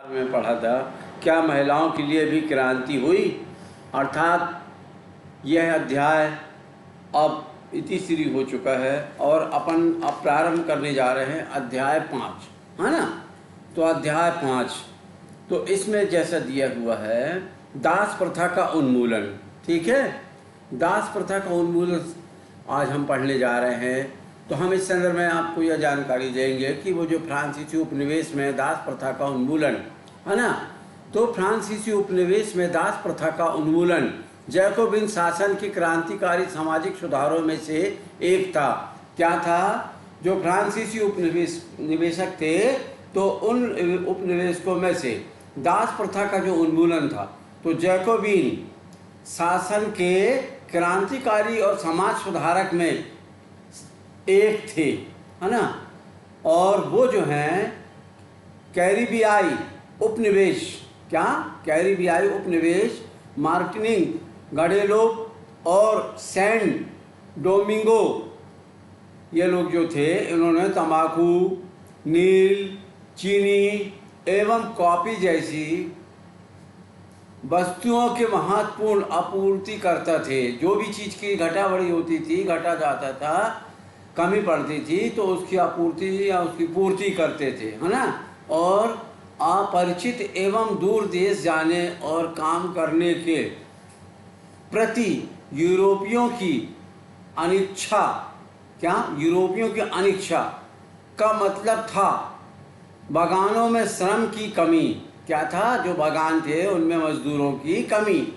में पढ़ा था, क्या महिलाओं के लिए भी क्रांति हुई। अर्थात यह अध्याय अब इतिश्री हो चुका है और अपन अब प्रारंभ करने जा रहे हैं अध्याय 5, है ना। तो अध्याय 5 तो इसमें जैसा दिया हुआ है दास प्रथा का उन्मूलन। ठीक है, दास प्रथा का उन्मूलन आज हम पढ़ने जा रहे हैं। तो हम इस संदर्भ में आपको यह जानकारी देंगे कि वो जो फ्रांसीसी उपनिवेश में दास प्रथा का उन्मूलन है ना, तो फ्रांसीसी उपनिवेश में दास प्रथा का उन्मूलन जैकोबिन शासन के क्रांतिकारी सामाजिक सुधारों में से एक था। क्या था? जो फ्रांसीसी निवेशक थे तो उन उपनिवेशकों में से दास प्रथा का जो उन्मूलन था, तो जैकोबिन शासन के क्रांतिकारी और समाज सुधारक में एक थे, है ना। और वो जो हैं कैरिबियाई उपनिवेश, क्या कैरिबियाई उपनिवेश मार्टिनिक, गडेलोप और सैन डोमिंगो, ये लोग जो थे इन्होंने तंबाकू, नील, चीनी एवं कॉफ़ी जैसी वस्तुओं के महत्वपूर्ण आपूर्ति करता थे। जो भी चीज़ की घटा बढ़ी होती थी, घटा जाता था, कमी पड़ती थी, तो उसकी आपूर्ति या उसकी पूर्ति करते थे, है ना। और अपरिचित एवं दूर देश जाने और काम करने के प्रति यूरोपियों की अनिच्छा, क्या यूरोपियों की अनिच्छा का मतलब था बागानों में श्रम की कमी। क्या था? जो बागान थे उनमें मजदूरों की कमी।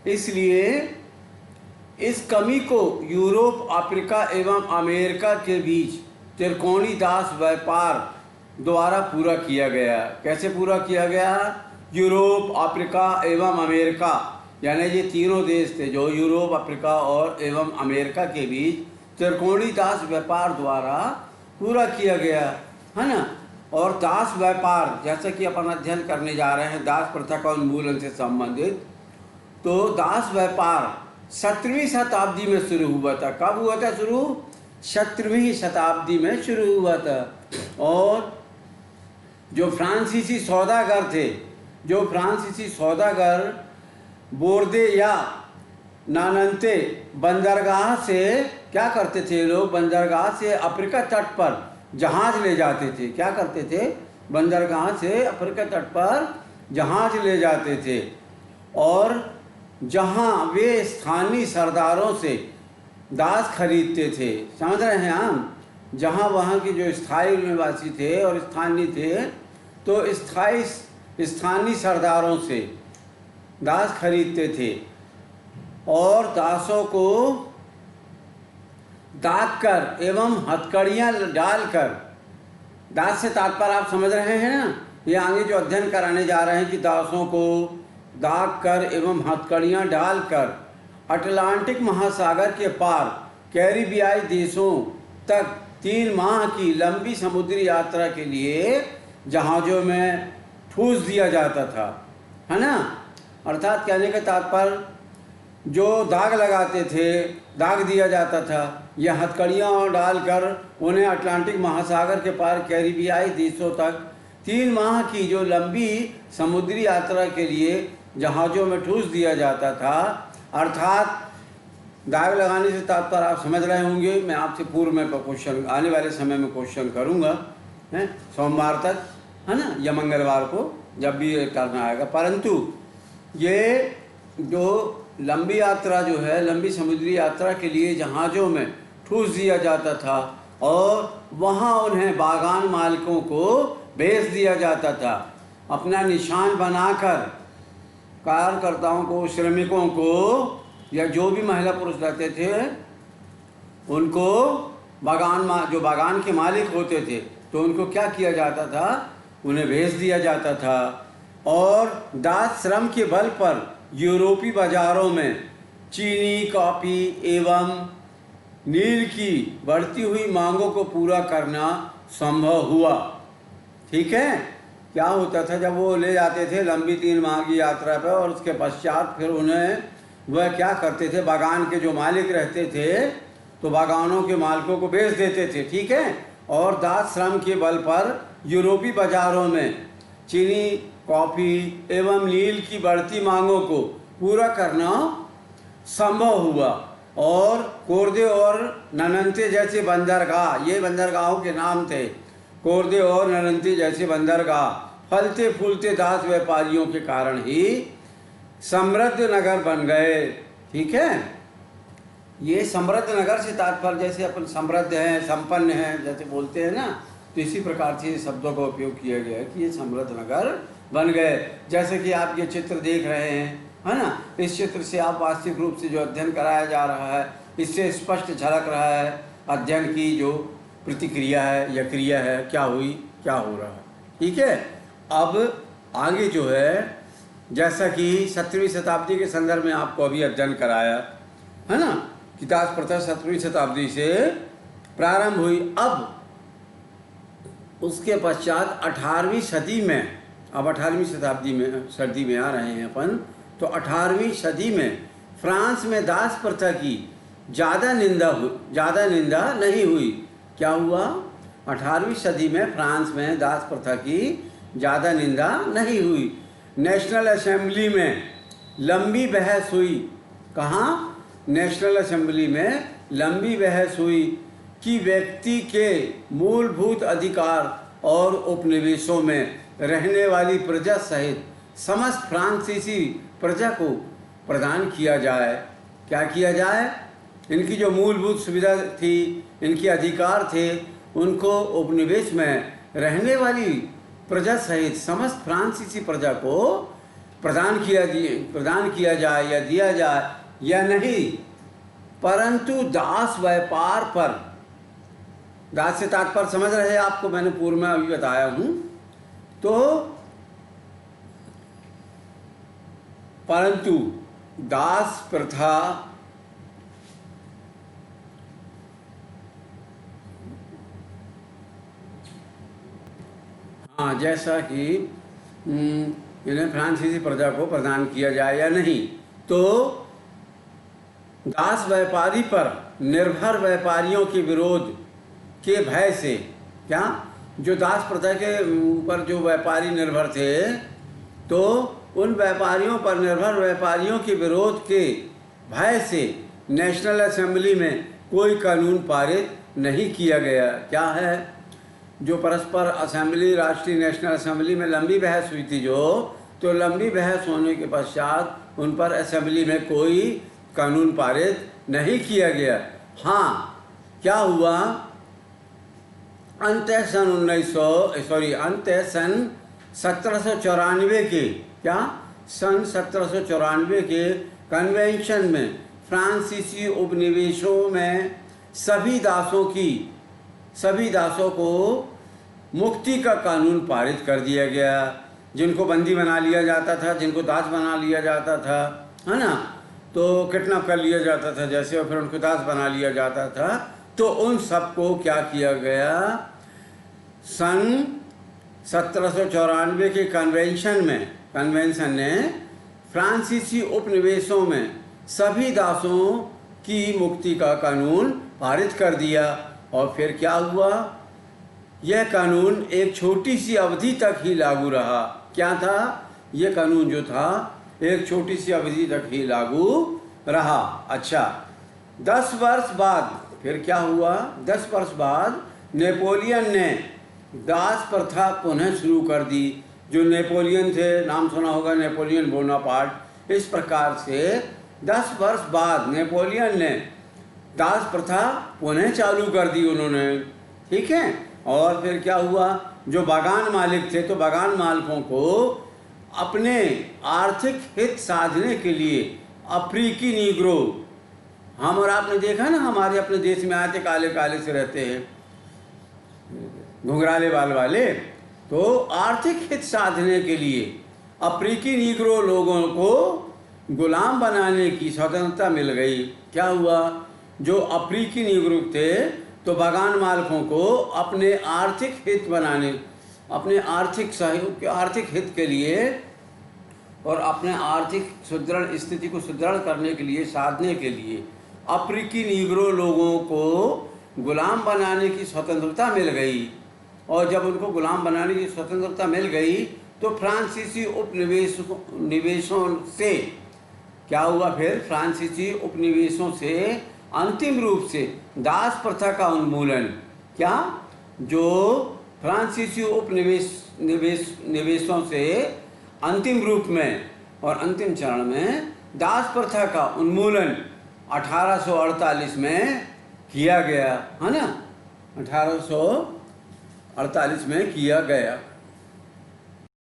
इसलिए इस कमी को यूरोप, अफ्रीका एवं अमेरिका के बीच त्रिकोणी दास व्यापार द्वारा पूरा किया गया। कैसे पूरा किया गया? यूरोप, अफ्रीका एवं अमेरिका, यानी ये तीनों देश थे जो यूरोप, अफ्रीका और एवं अमेरिका के बीच त्रिकोणी दास व्यापार द्वारा पूरा किया गया, है ना। और दास व्यापार, जैसा कि अपन अध्ययन करने जा रहे हैं दास प्रथा का उन्मूलन से संबंधित, तो दास व्यापार 17वीं शताब्दी में शुरू हुआ था। कब हुआ था शुरू? 17वीं शताब्दी में शुरू हुआ था। और जो फ्रांसीसी सौदागर थे, जो फ्रांसीसी सौदागर बोर्दे या नानंते बंदरगाह से क्या करते थे? लोग बंदरगाह से अफ्रीका तट पर जहाज ले जाते थे। क्या करते थे? बंदरगाह से अफ्रीका तट पर जहाज ले जाते थे। और जहां वे स्थानीय सरदारों से दास खरीदते थे, समझ रहे हैं हम, जहां वहां के जो स्थायी निवासी थे और स्थानीय थे, तो स्थानीय सरदारों से दास खरीदते थे और दासों को दाग कर एवं हथकड़ियाँ डालकर, दास से तात्पर्य आप समझ रहे हैं ना, ये आगे जो अध्ययन कराने जा रहे हैं कि दासों को दाग कर एवं हथकड़ियाँ डालकर अटलांटिक महासागर के पार कैरिबियाई देशों तक 3 माह की लंबी समुद्री यात्रा के लिए जहाज़ों में ठूस दिया जाता था, है ना। अर्थात कहने का तात्पर्य जो दाग लगाते थे, दाग दिया जाता था, यह हथकड़ियाँ डालकर उन्हें अटलांटिक महासागर के पार कैरिबियाई देशों तक 3 माह की जो लंबी समुद्री यात्रा के लिए जहाज़ों में ठूस दिया जाता था। अर्थात दाग लगाने से तात्पर्य आप समझ रहे होंगे। मैं आपसे पूर्व में क्वेश्चन आने वाले समय में क्वेश्चन करूँगा, हैं, सोमवार तक, है ना, या मंगलवार को, जब भी करना आएगा। परंतु ये जो लंबी यात्रा जो है, लंबी समुद्री यात्रा के लिए जहाज़ों में ठूस दिया जाता था और वहाँ उन्हें बागान मालिकों को भेज दिया जाता था। अपना निशान बनाकर कार्यकर्ताओं को, श्रमिकों को, या जो भी महिला पुरुष रहते थे उनको जो बागान के मालिक होते थे, तो उनको क्या किया जाता था? उन्हें भेज दिया जाता था। और दास श्रम के बल पर यूरोपीय बाजारों में चीनी, कॉफ़ी एवं नील की बढ़ती हुई मांगों को पूरा करना संभव हुआ। ठीक है, क्या होता था जब वो ले जाते थे लंबी 3 माह की यात्रा पर, और उसके पश्चात फिर उन्हें वह क्या करते थे, बागान के जो मालिक रहते थे तो बागानों के मालिकों को बेच देते थे। ठीक है, और दास श्रम के बल पर यूरोपीय बाजारों में चीनी कॉफ़ी एवं नील की बढ़ती मांगों को पूरा करना संभव हुआ और कोरदे और ननंते जैसे बंदरगाह, ये बंदरगाहों के नाम थे, कोरदे और ननंते जैसे बंदरगाह फलते फूलते दास व्यापारियों के कारण ही समृद्ध नगर बन गए। ठीक है, ये समृद्ध नगर से तात्पर्य जैसे अपन समृद्ध हैं, संपन्न हैं जैसे बोलते हैं ना, तो इसी प्रकार से शब्दों का उपयोग किया गया है कि ये समृद्ध नगर बन गए। जैसे कि आप ये चित्र देख रहे हैं, है ना, इस चित्र से आप वास्तविक रूप से जो अध्ययन कराया जा रहा है इससे स्पष्ट झलक रहा है अध्ययन की जो प्रतिक्रिया है या क्रिया है, क्या हुई क्या हो रहा है। ठीक है, अब आगे जो है जैसा कि 17वीं शताब्दी के संदर्भ में आपको अभी अध्ययन कराया है ना, कि दास प्रथा 17वीं शताब्दी से प्रारंभ हुई। अब उसके पश्चात 18वीं सदी में, अब 18वीं शताब्दी में सदी में आ रहे हैं अपन, तो 18वीं सदी में फ्रांस में दास प्रथा की ज़्यादा निंदा नहीं हुई। क्या हुआ? 18वीं सदी में फ्रांस में दास प्रथा की ज़्यादा निंदा नहीं हुई। नेशनल असेंबली में लंबी बहस हुई। कहाँ? नेशनल असेंबली में लंबी बहस हुई कि व्यक्ति के मूलभूत अधिकार और उपनिवेशों में रहने वाली प्रजा सहित समस्त फ्रांसीसी प्रजा को प्रदान किया जाए। क्या किया जाए? इनकी जो मूलभूत सुविधा थी, इनके अधिकार थे, उनको उपनिवेश में रहने वाली प्रजा सहित समस्त फ्रांसीसी प्रजा को प्रदान किया जाए या दिया जाए या नहीं, परंतु दास व्यापार पर, दास से तात्पर्य समझ रहे हैं आपको, मैंने पूर्व में अभी बताया हूँ, तो परंतु दास प्रथा हाँ, जैसा कि इन्हें फ्रांसीसी प्रजा को प्रदान किया जाए या नहीं, तो दास व्यापारी पर निर्भर व्यापारियों के विरोध के भय से, क्या, जो दास प्रथा के ऊपर जो व्यापारी निर्भर थे, तो उन व्यापारियों पर निर्भर व्यापारियों के विरोध के भय से नेशनल असेंबली में कोई कानून पारित नहीं किया गया। क्या है? जो परस्पर असेंबली, राष्ट्रीय नेशनल असेंबली में लंबी बहस हुई थी तो लंबी बहस होने के पश्चात उन पर असेंबली में कोई कानून पारित नहीं किया गया। हाँ, क्या हुआ? अंत सन 1794 के, क्या, सन 1794 के कन्वेंशन में फ्रांसीसी उपनिवेशों में सभी दासों को मुक्ति का कानून पारित कर दिया गया। जिनको बंदी बना लिया जाता था, जिनको दास बना लिया जाता था, है ना, तो किडनैप कर लिया जाता था जैसे, और फिर उनको दास बना लिया जाता था, तो उन सबको क्या किया गया? सन 1794 के कन्वेंशन ने फ्रांसीसी उपनिवेशों में सभी दासों की मुक्ति का कानून पारित कर दिया। और फिर क्या हुआ? यह कानून एक छोटी सी अवधि तक ही लागू रहा। क्या था? यह कानून जो था एक छोटी सी अवधि तक ही लागू रहा। अच्छा, 10 वर्ष बाद फिर क्या हुआ? 10 वर्ष बाद नेपोलियन ने दास प्रथा पुनः शुरू कर दी। जो नेपोलियन थे, नाम सुना होगा, नेपोलियन बोनापार्ट। इस प्रकार से 10 वर्ष बाद नेपोलियन ने दास प्रथा पुनः चालू कर दी उन्होंने। ठीक है, और फिर क्या हुआ? जो बागान मालिक थे, तो बागान मालिकों को अपने आर्थिक हित साधने के लिए अफ्रीकी नीग्रो, हम और आपने देखा ना, हमारे अपने देश में आते काले काले से रहते हैं, घुंघराले बाल वाले, तो आर्थिक हित साधने के लिए अफ्रीकी नीग्रो लोगों को गुलाम बनाने की स्वतंत्रता मिल गई। क्या हुआ? जो अफ्रीकी नीग्रो थे, तो बागान मालिकों को अपने आर्थिक हित बनाने, अपने आर्थिक सहयोग के आर्थिक हित के लिए और अपने आर्थिक सुदृढ़ स्थिति को सुदृढ़ करने के लिए, साधने के लिए अफ्रीकी नीग्रो लोगों को गुलाम बनाने की स्वतंत्रता मिल गई। और जब उनको गुलाम बनाने की स्वतंत्रता मिल गई, तो फ्रांसीसी निवेशों से क्या हुआ? फिर फ्रांसीसी उपनिवेशों से अंतिम रूप से दास प्रथा का उन्मूलन। क्या? जो फ्रांसीसी निवेशों से अंतिम रूप में और अंतिम चरण में दास प्रथा का उन्मूलन 1848 में किया गया, है ना? 1848 में किया गया।